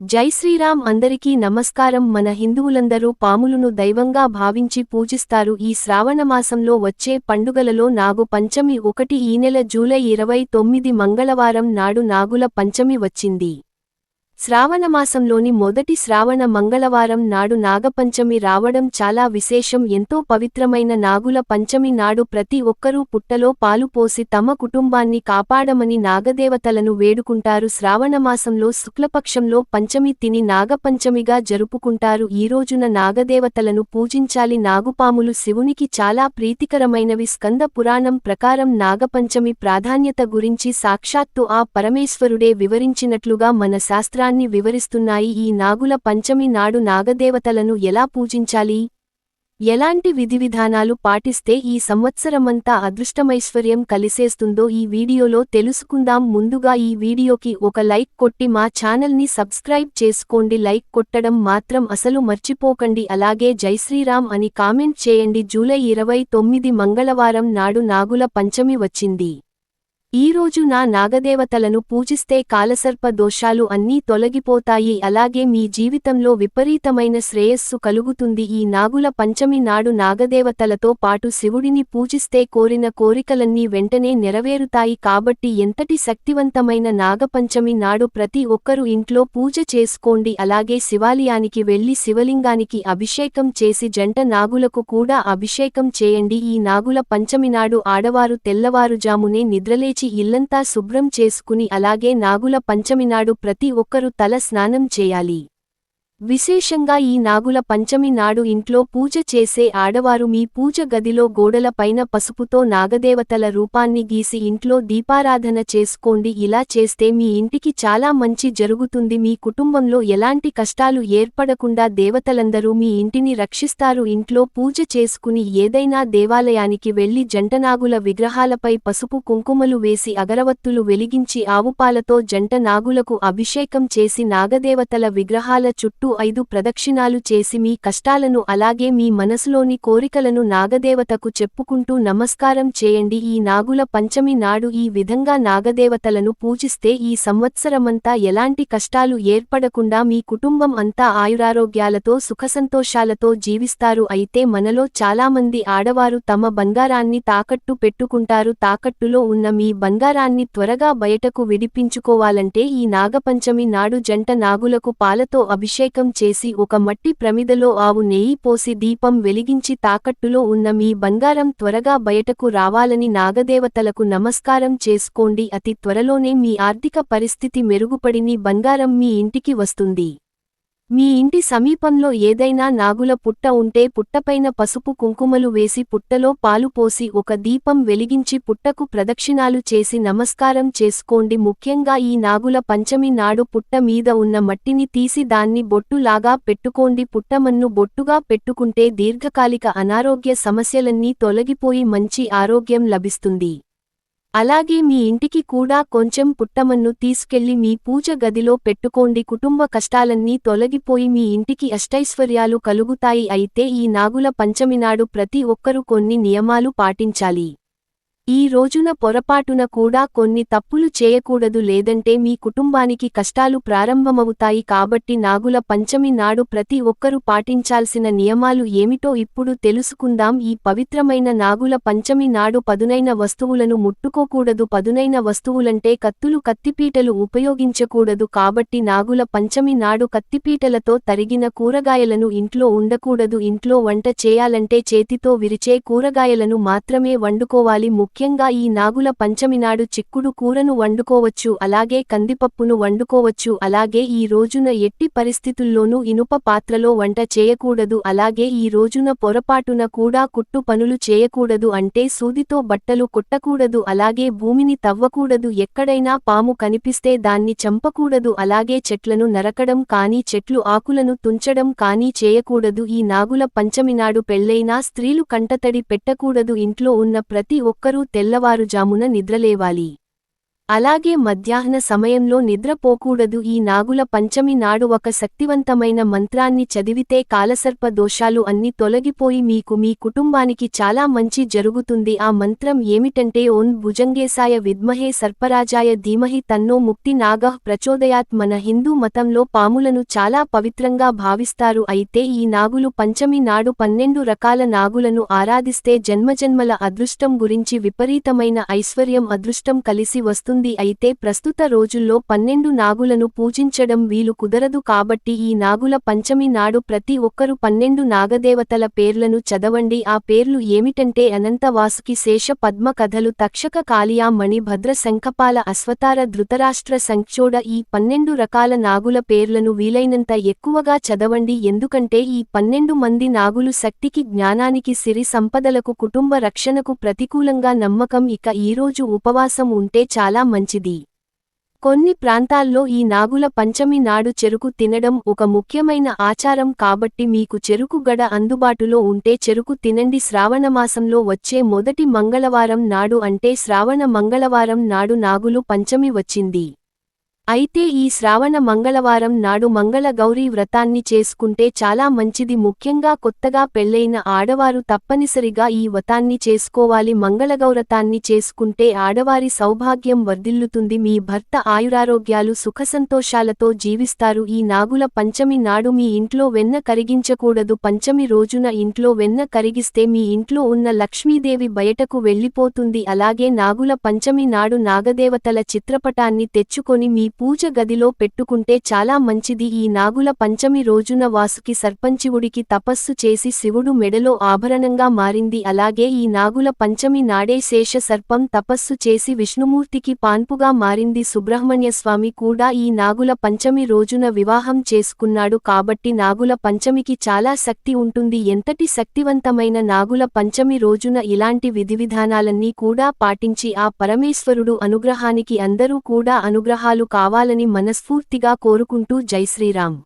జై శ్రీరామ్. అందరికీ నమస్కారం. మన హిందువులందరూ పాములను దైవంగా భావించి పూజిస్తారు. ఈ శ్రావణమాసంలో వచ్చే పండుగలలో నాగు పంచమి ఒకటి. ఈ నెల జూలై 29 మంగళవారం నాడు నాగుల పంచమి వచ్చింది. శ్రావణమాసంలోని మొదటి శ్రావణ మంగళవారం నాడు నాగపంచమి రావడం చాలా విశేషం. ఎంతో పవిత్రమైన నాగుల పంచమి నాడు ప్రతి ఒక్కరూ పుట్టలో పాలు పోసి తమ కుటుంబాన్ని కాపాడమని నాగదేవతలను వేడుకుంటారు. శ్రావణమాసంలో శుక్లపక్షంలో పంచమి తిని నాగపంచమిగా జరుపుకుంటారు. ఈ రోజున నాగదేవతలను పూజించాలి. నాగుపాములు శివునికి చాలా ప్రీతికరమైనవి. స్కంద పురాణం ప్రకారం నాగపంచమి ప్రాధాన్యత గురించి సాక్షాత్తు ఆ పరమేశ్వరుడే వివరించినట్లుగా మన శాస్త్రాన్ని వివరిస్తున్నాయి. ఈ నాగుల పంచమి నాడు నాగదేవతలను ఎలా పూజించాలి, ఎలాంటి విధివిధానాలు పాటిస్తే ఈ సంవత్సరమంతా అదృష్టమైశ్వర్యం కలిసేస్తుందో ఈ వీడియోలో తెలుసుకుందాం. ముందుగా ఈ వీడియోకి ఒక లైక్ కొట్టి మా ఛానల్ని సబ్స్క్రైబ్ చేసుకోండి. లైక్ కొట్టడం మాత్రం అసలు మర్చిపోకండి. అలాగే జై శ్రీరామ్ అని కామెంట్ చేయండి. జూలై 29 మంగళవారం నాడు నాగుల పంచమి వచ్చింది. ఈ రోజు నాగదేవతలను పూజిస్తే కాలసర్ప దోషాలు అన్నీ తొలగిపోతాయి. అలాగే మీ జీవితంలో విపరీతమైన శ్రేయస్సు కలుగుతుంది. ఈ నాగుల పంచమి నాడు నాగదేవతలతో పాటు శివుడిని పూజిస్తే కోరిన కోరికలన్నీ వెంటనే నెరవేరుతాయి. కాబట్టి ఎంతటి శక్తివంతమైన నాగపంచమి నాడు ప్రతి ఒక్కరూ ఇంట్లో పూజ చేసుకోండి. అలాగే శివాలయానికి వెళ్లి శివలింగానికి అభిషేకం చేసి జంట నాగులకు కూడా అభిషేకం చేయండి. ఈ నాగుల పంచమి నాడు ఆడవారు తెల్లవారుజామునే నిద్రలేచి ఇల్లంతా శుభ్రం చేసుకుని అలాగే నాగుల పంచమినాడు ప్రతి ఒక్కరూ తల స్నానం చేయాలి. విశేషంగా ఈ నాగుల పంచమి నాడు ఇంట్లో పూజ చేసే ఆడవారు మీ పూజ గదిలో గోడల పైన పసుపుతో నాగదేవతల రూపాన్ని గీసి ఇంట్లో దీపారాధన చేసుకోండి. ఇలా చేస్తే మీ ఇంటికి చాలా మంచి జరుగుతుంది. మీ కుటుంబంలో ఎలాంటి కష్టాలు ఏర్పడకుండా దేవతలందరూ మీ ఇంటిని రక్షిస్తారు. ఇంట్లో పూజ చేసుకుని ఏదైనా దేవాలయానికి వెళ్లి జంటనాగుల విగ్రహాలపై పసుపు కుంకుమలు వేసి అగరవత్తులు వెలిగించి ఆవుపాలతో జంట నాగులకు అభిషేకం చేసి నాగదేవతల విగ్రహాల చుట్టూ 5 ప్రదక్షిణాలు చేసి మీ కష్టాలను అలాగే మీ మనసులోని కోరికలను నాగదేవతకు చెప్పుకుంటూ నమస్కారం చేయండి. ఈ నాగుల పంచమి నాడు ఈ విధంగా నాగదేవతలను పూజిస్తే ఈ సంవత్సరమంతా ఎలాంటి కష్టాలు ఏర్పడకుండా మీ కుటుంబం అంతా ఆయురారోగ్యాలతో సుఖసంతోషాలతో జీవిస్తారు. అయితే మనలో చాలామంది ఆడవారు తమ బంగారాన్ని తాకట్టు పెట్టుకుంటారు. తాకట్టులో ఉన్న మీ బంగారాన్ని త్వరగా బయటకు విడిపించుకోవాలంటే ఈ నాగపంచమి నాడు జంట నాగులకు పాలతో అభిషేకం చేసి ఒక మట్టి ప్రమిదలో ఆవు నెయ్యి పోసి దీపం వెలిగించి తాకట్టులో ఉన్న మీ బంగారం త్వరగా బయటకు రావాలని నాగదేవతలకు నమస్కారం చేసుకోండి. అతి త్వరలోనే మీ ఆర్థిక పరిస్థితి మెరుగుపడి బంగారం మీ ఇంటికి వస్తుంది. మీ ఇంటి సమీపంలో ఏదైనా నాగుల పుట్ట ఉంటే పుట్టపైన పసుపు కుంకుమలు వేసి పుట్టలో పాలు పోసి ఒక దీపం వెలిగించి పుట్టకు ప్రదక్షిణాలు చేసి నమస్కారం చేసుకోండి. ముఖ్యంగా ఈ నాగుల పంచమి నాడు పుట్ట మీద ఉన్న మట్టిని తీసి దాన్ని బొట్టు లాగా పెట్టుకోండి. పుట్టమన్ను బొట్టుగా పెట్టుకుంటే దీర్ఘకాలిక అనారోగ్య సమస్యలన్నీ తొలగిపోయి మంచి ఆరోగ్యం లభిస్తుంది. అలాగే మీ ఇంటికి కూడా కొంచెం పుట్టమన్ను తీసుకెళ్లి మీ పూజ గదిలో పెట్టుకోండి. కుటుంబ కష్టాలన్నీ తొలగిపోయి మీ ఇంటికి అష్టైశ్వర్యాలు కలుగుతాయి. అయితే ఈ నాగుల పంచమినాడు ప్రతి ఒక్కరూ కొన్ని నియమాలు పాటించాలి. ఈ రోజున పొరపాటున కూడా కొన్ని తప్పులు చేయకూడదు. లేదంటే మీ కుటుంబానికి కష్టాలు ప్రారంభమవుతాయి. కాబట్టి నాగుల పంచమి నాడు ప్రతి ఒక్కరూ పాటించాల్సిన నియమాలు ఏమిటో ఇప్పుడు తెలుసుకుందాం. ఈ పవిత్రమైన నాగుల పంచమి నాడు పదునైన వస్తువులను ముట్టుకోకూడదు. పదునైన వస్తువులంటే కత్తులు కత్తిపీటలు ఉపయోగించకూడదు. కాబట్టి నాగుల పంచమి నాడు కత్తిపీటలతో తరిగిన కూరగాయలను ఇంట్లో ఉండకూడదు. ఇంట్లో వంట చేయాలంటే చేతితో విరిచే కూరగాయలను మాత్రమే వండుకోవాలి. ముఖ్యంగా ఈ నాగుల పంచమినాడు చిక్కుడు కూరను వండుకోవచ్చు. అలాగే కందిపప్పును వండుకోవచ్చు. అలాగే ఈ రోజున ఎట్టి పరిస్థితుల్లోనూ ఇనుప పాత్రలో వంట చేయకూడదు. అలాగే ఈ రోజున పొరపాటున కూడా కుట్టు పనులు చేయకూడదు. అంటే సూదితో బట్టలు కుట్టకూడదు. అలాగే భూమిని తవ్వకూడదు. ఎక్కడైనా పాము కనిపిస్తే దాన్ని చంపకూడదు. అలాగే చెట్లను నరకడం కానీ చెట్లు ఆకులను తుంచడం కానీ చేయకూడదు. ఈ నాగుల పంచమినాడు పెళ్లైనా స్త్రీలు కంటతడి పెట్టకూడదు. ఇంట్లో ఉన్న ప్రతి ఒక్కరూ తెల్లవారుజామున నిద్రలేవాలి. అలాగే మధ్యాహ్న సమయంలో నిద్రపోకూడదు. ఈ నాగుల పంచమి నాడు ఒక శక్తివంతమైన మంత్రాన్ని చదివితే కాలసర్ప దోషాలు అన్ని తొలగిపోయి మీకు మీ కుటుంబానికి చాలా మంచి జరుగుతుంది. ఆ మంత్రం ఏమిటంటే ఓం భుజంగేశాయ విద్మహే సర్పరాజాయ ధీమహి తన్నో ముక్తి నాగః ప్రచోదయాత్. మన హిందూ మతంలో పాములను చాలా పవిత్రంగా భావిస్తారు. అయితే ఈ నాగులు పంచమి నాడు 12 రకాల నాగులను ఆరాధిస్తే జన్మజన్మల అదృష్టం గురించి విపరీతమైన ఐశ్వర్యం అదృష్టం కలిసి వస్తుంది. అయితే ప్రస్తుత రోజుల్లో 12 నాగులను పూజించడం వీలు కుదరదు కాబట్టి ఈ నాగుల పంచమి నాడు ప్రతి ఒక్కరు 12 నాగదేవతల పేర్లను చదవండి. ఆ పేర్లు ఏమిటంటే అనంత వాసుకి శేష పద్మ కథలు తక్షక కాళియా మణి భద్ర శంఖపాల అశ్వతార ధృతరాష్ట్ర సంక్షోడ. ఈ 12 రకాల నాగుల పేర్లను వీలైనంత ఎక్కువగా చదవండి. ఎందుకంటే ఈ 12 మంది నాగులు శక్తికి జ్ఞానానికి సిరి సంపదలకు కుటుంబ రక్షణకు ప్రతికూలంగా నమ్మకం. ఇక ఈరోజు ఉపవాసం ఉంటే చాలా మంచిది. కొన్ని ప్రాంతాల్లో ఈ నాగుల పంచమి నాడు చెరుకు తినడం ఒక ముఖ్యమైన ఆచారం కాబట్టి మీకు చెరుకు గడ అందుబాటులో ఉంటే చెరుకు తినండి. శ్రావణమాసంలో వచ్చే మొదటి మంగళవారం నాడు అంటే శ్రావణ మంగళవారం నాడు నాగులు పంచమి వచ్చింది. అయితే ఈ శ్రావణ మంగళవారం నాడు మంగళ గౌరీ వ్రతాన్ని చేసుకుంటే చాలా మంచిది. ముఖ్యంగా కొత్తగా పెళ్లైన ఆడవారు తప్పనిసరిగా ఈ వ్రతాన్ని చేసుకోవాలి. మంగళగౌరతాన్ని చేసుకుంటే ఆడవారి సౌభాగ్యం వర్ధిల్లుతుంది. మీ భర్త ఆయురారోగ్యాలు సుఖసంతోషాలతో జీవిస్తారు. ఈ నాగుల పంచమి నాడు మీ ఇంట్లో వెన్న కరిగించకూడదు. పంచమి రోజున ఇంట్లో వెన్న కరిగిస్తే మీ ఇంట్లో ఉన్న లక్ష్మీదేవి బయటకు వెళ్లిపోతుంది. అలాగే నాగుల పంచమి నాడు నాగదేవతల చిత్రపటాన్ని తెచ్చుకొని మీ పూజ గదిలో పెట్టుకుంటే చాలా మంచిది. ఈ నాగుల పంచమి రోజున వాసుకి సర్పంచివుడికి తపస్సు చేసి శివుడు మెడలో ఆభరణంగా మారింది. అలాగే ఈ నాగుల పంచమి నాడే శేష సర్పం తపస్సు చేసి విష్ణుమూర్తికి పాన్పుగా మారింది. సుబ్రహ్మణ్యస్వామి కూడా ఈ నాగుల పంచమి రోజున వివాహం చేసుకున్నాడు. కాబట్టి నాగుల పంచమికి చాలా శక్తి ఉంటుంది. ఎంతటి శక్తివంతమైన నాగుల పంచమి రోజున ఇలాంటి విధివిధానాలన్నీ కూడా పాటించి ఆ పరమేశ్వరుడు అనుగ్రహానికి అందరూ కూడా అనుగ్రహాలు కావాలని మనస్ఫూర్తిగా కోరుకుంటూ జై శ్రీరామ్.